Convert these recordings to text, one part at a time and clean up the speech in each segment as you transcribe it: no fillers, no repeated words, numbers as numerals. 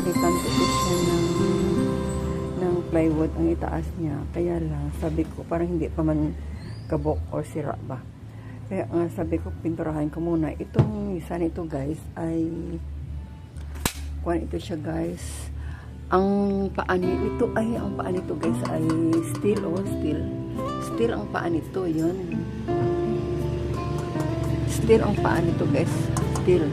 pinapalitan ko siya ng plywood ang itaas niya. Kaya lang, sabi ko, parang hindi pa man kabok or sira ba. Kaya sabi ko, pinturahan ko muna. Itong isa nito guys ay kuwan ito siya guys. Ang paa nito guys ay steel steel ang paa nito, yun. Steel ang paa nito guys, steel.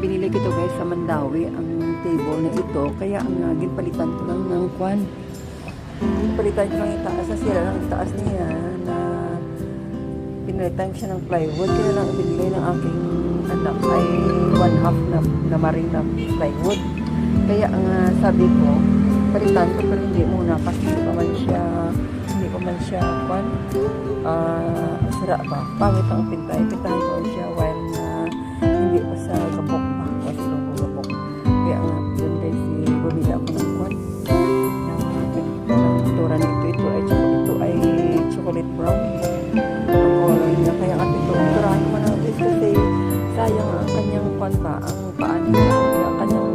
Binili ko ito guys sa Mandawi, ang table na ito. Kaya ang ginpalitan ko lang ng kuwan. Palitan ko lang itaas na sila ng itaas niya na pinalitan siya ng plywood. Kaya lang binili ng aking anak ay 1/2 na maring na plywood. Kaya ang sabi ko, palitan ko pero hindi muna kasi hindi pa man siya kuwan. Sira ba? Pangit ang pintahan ko siya while na hindi pa sa gabok pa. Kasi nung gabok. Kaya yun guys, bumili ako ng kuwan. Ng pintura na ito ay chocolate brown. Ang color niya. Kaya at ito, pinturahan ko na guys kasi sayang ang kanyang kuwan pa, ang paan niya. Kaya kanyang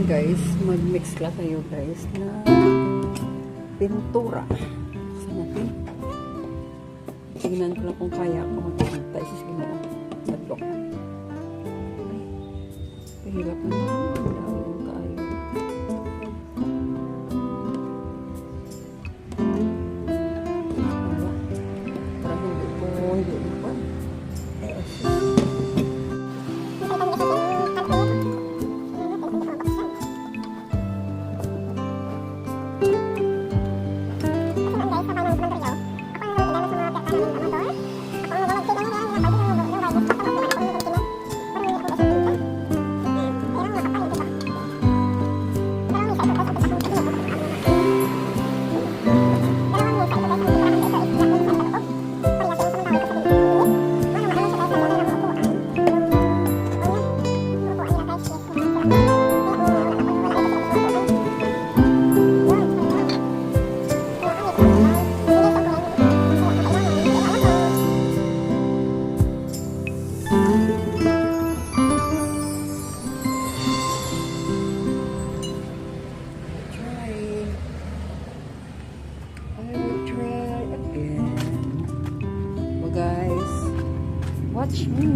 guys, mag-mix lang tayo guys na pintura. Kasi natin tingnan ko lang kung kaya ako magpapagta. Sige na lang madlok. Ay, hirap na yung kayo. Parang hindi pa watch me.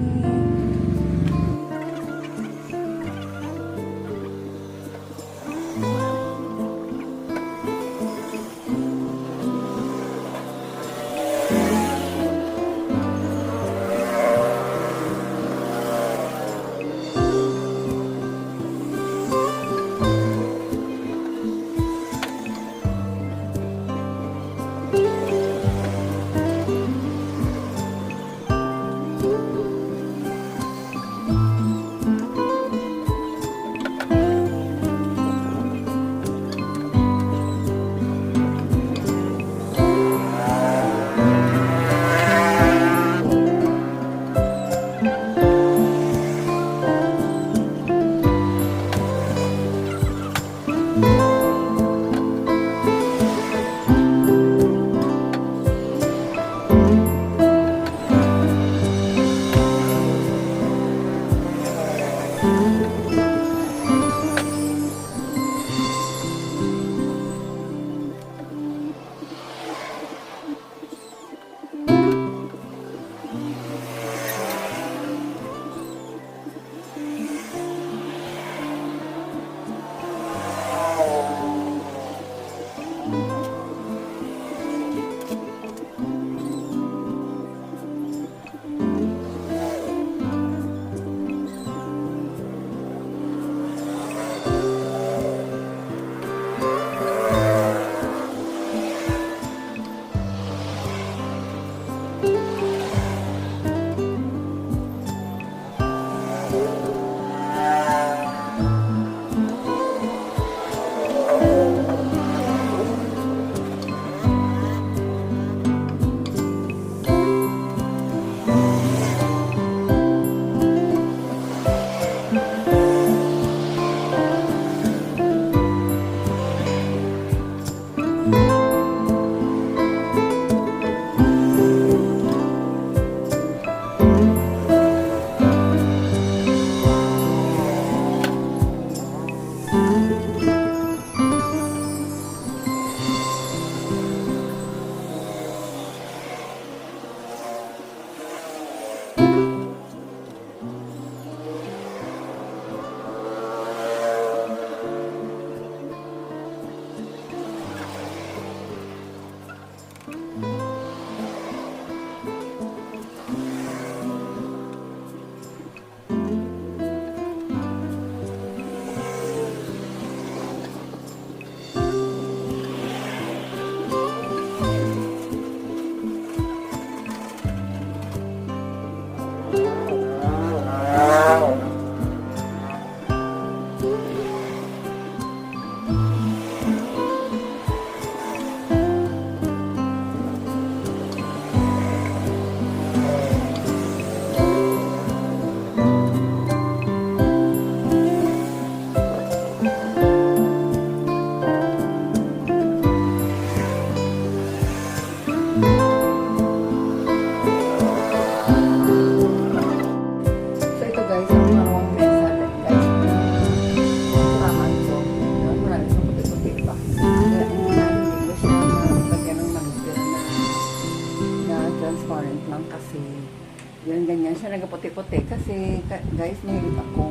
mahilig ako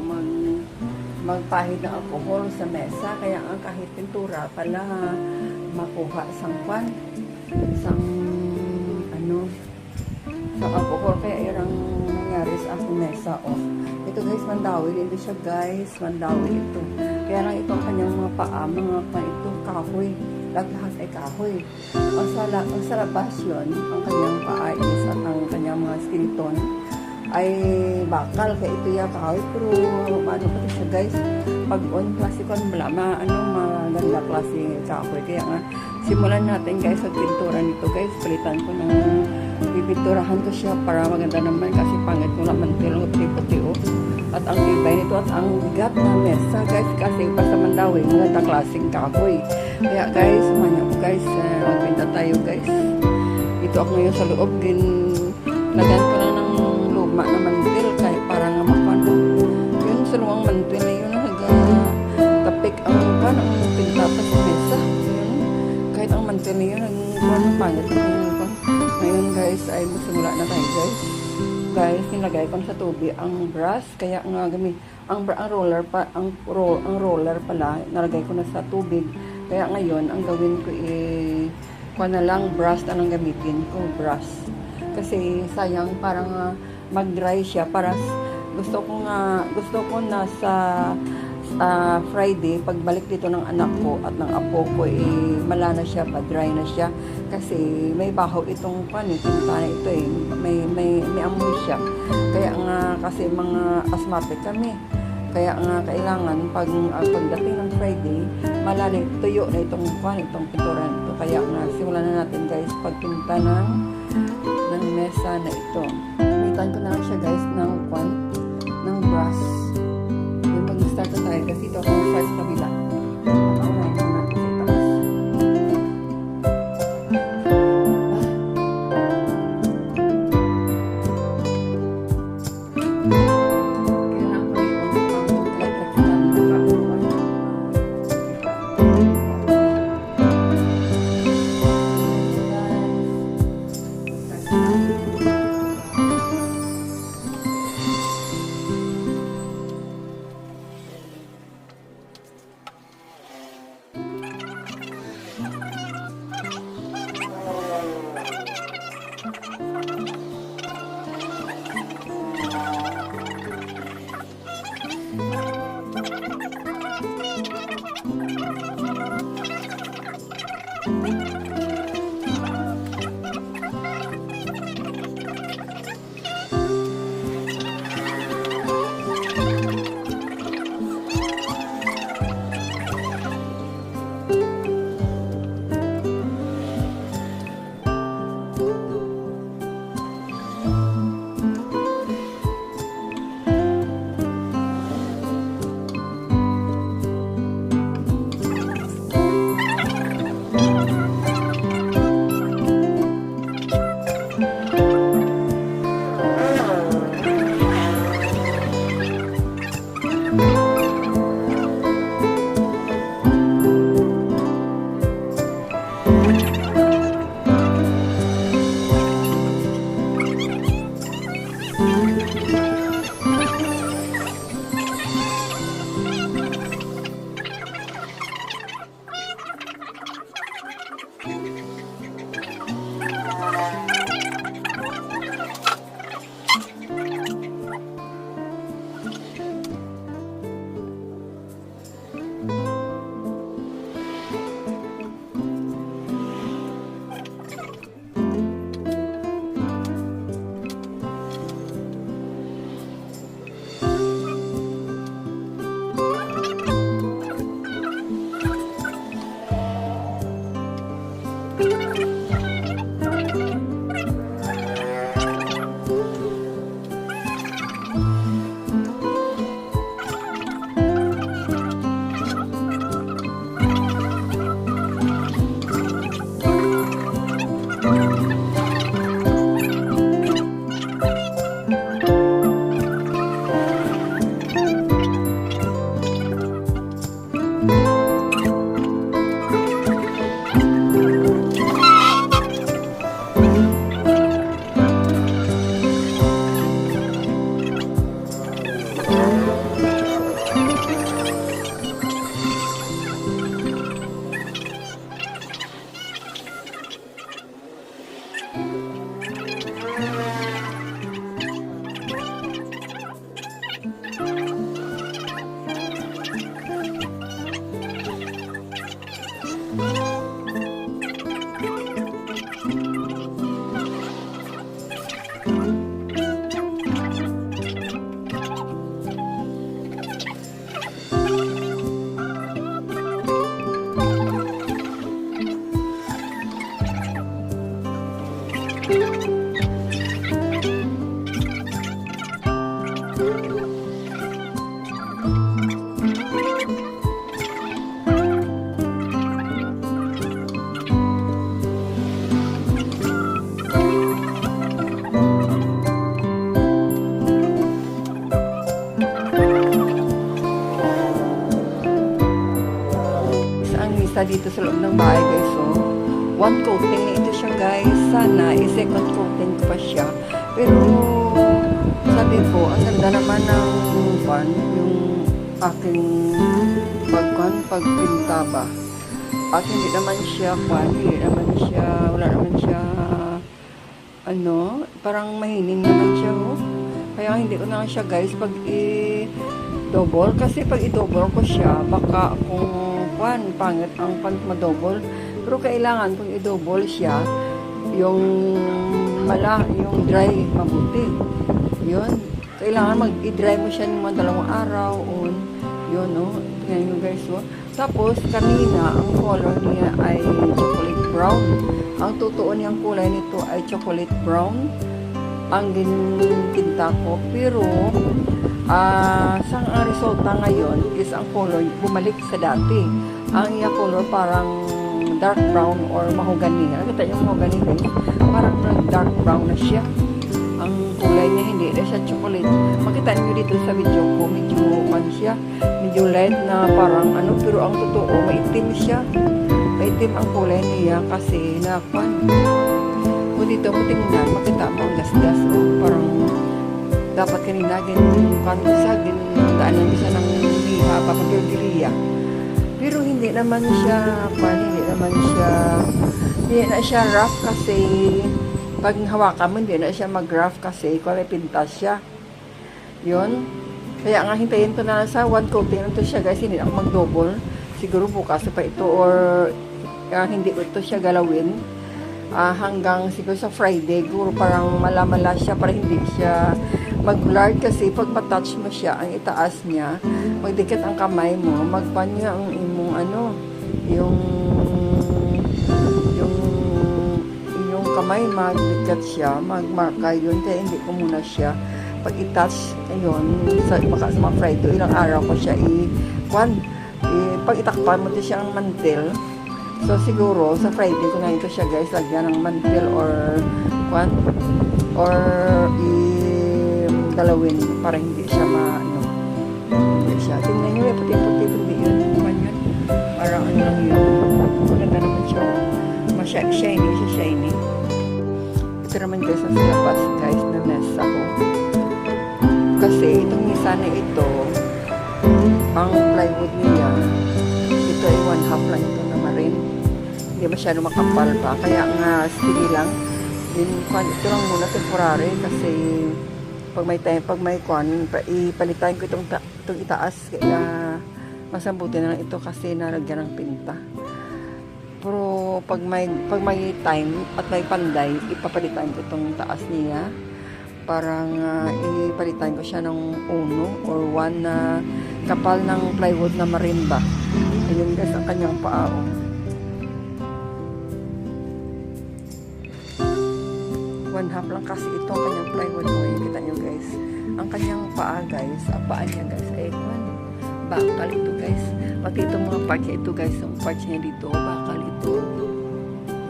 magpahid ng alcohol sa mesa. Kaya ang kahit pintura pala makuha isang sa alcohol. Kaya irang nangyari sa aking mesa. Ito guys, mandawil. Hindi siya guys, mandawil ito. Kaya lang ito ang kanyang mga paa, mga itong kahoy. Lahat ay kahoy. Ang sa labas yun, ang kanyang paa is at ang kanyang mga skeleton ay bakal. Kaya ito yung kahoy. Pero ano pa siya guys, pag on klase ko, maganda klase kahoy. Kaya nga, simulan natin guys sa pintura nito guys. Palitan ko ng pipinturahan ko siya para maganda naman kasi pangit ko naman tilong puti-puti at ang ibay nito at ang bigat na mesa guys kasi basta mandawi maganda klaseng kahoy. Kaya guys, samahan ko guys, magpinta tayo guys. Ito ako ngayon sa loob din, lagyan ko lang ng luma na mantil kahit parang mapano yun sa lumang mantil na yun nagtapik ang pinta pa sa mesa yun. Kahit ang mantil na yun ang pangit ngayon guys ay magsimula na tayo guys. Nilagay ko sa tubig ang brush, kaya nga gamit ang roller pala nalagay ko na sa tubig. Kaya ngayon ang gawin ko na lang brush na lang gamitin ko, brush. Kasi sayang parang mag-dry siya para gusto ko na sa Friday pagbalik dito ng anak ko at ng apo ko mala na siya, pa-dry na siya kasi may baho itong tinta na ito may amoy siya. Kaya nga kasi mga asthmatic kami, kaya nga kailangan pagdating ng Friday mala na tuyo na itong pintura nito. Kaya nga simulan na natin guys pagpinta ng mesa na ito. Gamitan ko na lang siya guys ng brush. Mag-start na tayo kasi ito akong sa kabila. Paunahin na natin sa itaas. Kailangan ko yung electric fan na kapuan. sa dito sa loob ng bahay guys. So, one coating na ito siya guys. Sana i-second coating ko pa siya. Pero sabi ko, ang ganda naman ng yung aking pagpinta ba. At hindi naman siya wala naman siya parang mahining naman siya kaya hindi ko na siya guys pag i-double, kasi pag i-double ko siya baka kung pangit ang pag ma-double, pero kailangan kung i-double siya yung dry mabuti, yun kailangan mag-i-dry mo siya ng mga 2 araw yun tingnan nyo guys tapos kanina ang color niya ay chocolate brown. Ang totoo niyang kulay nito ay chocolate brown ang gintinta ko, pero ang resulta ngayon is ang color bumalik sa dati. Ang iya color parang dark brown or mahogany. Nakita niyo mahogany guys, parang dark brown na siya. Ang kulay niya hindi na siya chocolate. Makita niyo dito sa video ko, medyo light na parang pero ang totoo maitim siya. Maitim ang kulay niya kasi kung dito mo tingnan, makita mo ang gas-gas parang dapat kanina daan lang isa ng liha papagirgiriya. Pero hindi naman siya rough kasi pag hawakan mo hindi na siya mag-rough kasi kung may pintas siya. Yun. Kaya nga hintayin ko na sa one coating ito siya guys, hindi ako mag-double. Siguro bukas pa ito or hindi ko ito siya galawin. Hanggang siguro sa Friday, siguro parang mala siya para hindi siya mag-lard kasi pag matouch mo siya, ang itaas niya, magdikit ang kamay mo, magpanya ang imong yung kamay magdikit siya, magmarka yun, kaya hindi ko muna siya pag i-touch, ayun, sa mga Friday, ilang araw ko siya pag itakpan mo ito siya ang mantel. So siguro sa Friday ko na ito siya guys, lagyan ng mantel or dalawin para hindi siya hindi siya. Tingnan nyo, puti-puti, hindi yun. Parang lang yun. Maganda naman siya. Shiny. Ito naman guys, ang silapas guys na mesa ko. Kasi itong mesa na ito, ang plywood niya, ito ay 1/2 lang ito na marin. Hindi masyado makapal pa. Kaya nga, sige lang. Ito lang muna temporary kasi pag may ipalitan ko itong itaas. Kaya masambuti na lang ito kasi naragyan ng pinta. Pero pag may time at may panday, ipapalitan ko itong taas niya. Parang ipalitan ko siya ng 1 or 1 na kapal ng plywood na marimba. Ayun guys, ang kanyang paa. 1/2 lang kasi ito ang kanyang plywood. Kita nyo guys. Ang kanyang paa guys, ang paa niya guys ay bakal ito guys. Pati itong mga parts niya ito guys, ang parts niya dito, bakal ito.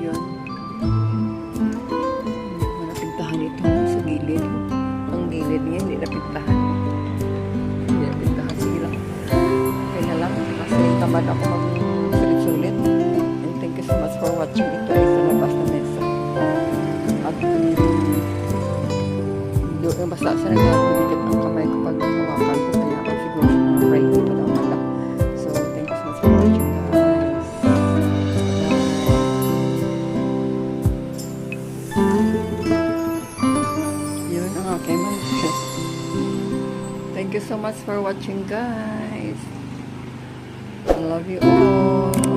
Yun. Napintahan ito sa gilid. Ang gilid niya hindi napintahan. Sige lang. Kaya lang kasi tamad ako mag-sulit-sulit. And thank you so much for watching. Ito ay sa labas na mesa. At basta sa nagdikit ang kamay ko pag hawakan ko, kaya ako siguro sa mga Friday pa daw mala. So thank you so much for watching guys. Yun ang aking mga. Thank you so much for watching guys. I love you all.